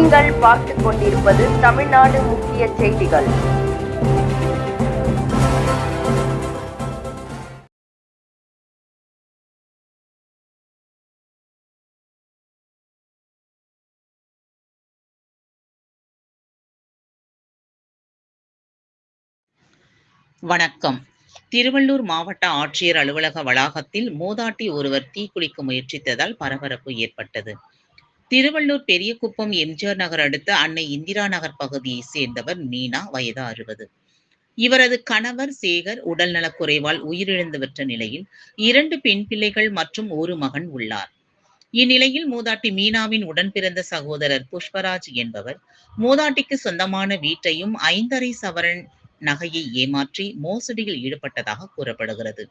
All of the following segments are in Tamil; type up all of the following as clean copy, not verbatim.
நீங்கள் பார்த்துக் கொண்டிருப்பது தமிழ்நாடு முக்கிய செய்திகள். வணக்கம். திருவள்ளூர் மாவட்ட ஆட்சியர் அலுவலக வளாகத்தில் மூதாட்டி ஒருவர் தீக்குளிக்க முயற்சித்ததால் பரபரப்பு ஏற்பட்டது. திருவள்ளூர் பெரியகுப்பம் எம்ஜிஆர் நகர் அடுத்த அன்னை இந்திரா நகர் பகுதியைச் சேர்ந்தவர் மீனா, வயது 60. இவரது கணவர் சேகர் உடல்நலக்குறைவால் உயிரிழந்துவிட்ட நிலையில் 2 பெண் பிள்ளைகள் மற்றும் ஒரு மகன் உள்ளார். இந்நிலையில் மூதாட்டி மீனாவின் உடன் பிறந்த சகோதரர் புஷ்பராஜ் என்பவர் மூதாட்டிக்கு சொந்தமான வீட்டையும் 5½ சவரன் நகையை ஏமாற்றி மோசடியில் ஈடுபட்டதாக கூறப்படுகிறது.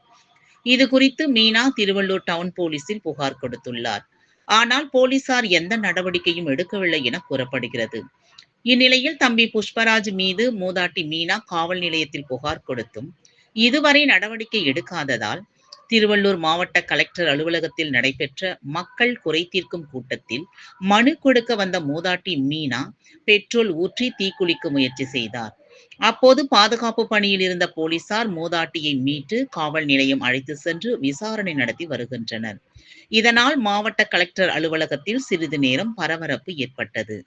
இது குறித்து மீனா திருவள்ளூர் டவுன் போலீசில் புகார் கொடுத்துள்ளார். ஆனால் போலீசார் எந்த நடவடிக்கையும் எடுக்கவில்லை என கூறப்படுகிறது. இந்நிலையில் தம்பி புஷ்பராஜ் மீது மூதாட்டி மீனா காவல் நிலையத்தில் புகார் கொடுத்தும் இதுவரை நடவடிக்கை எடுக்காததால் திருவள்ளூர் மாவட்ட கலெக்டர் அலுவலகத்தில் நடைபெற்ற மக்கள் குறை தீர்க்கும் கூட்டத்தில் மனு கொடுக்க வந்த மூதாட்டி மீனா பெட்ரோல் ஊற்றி தீக்குளிக்க முயற்சி செய்தார். அப்போது பாதுகாப்பு பணியில் இருந்த போலீசார் மூதாட்டியை மீட்டு காவல் நிலையம் அழைத்து சென்று விசாரணை நடத்தி வருகின்றனர். இதனால் மாவட்ட கலெக்டர் அலுவலகத்தில் சிறிது நேரம் பரபரப்பு ஏற்பட்டது.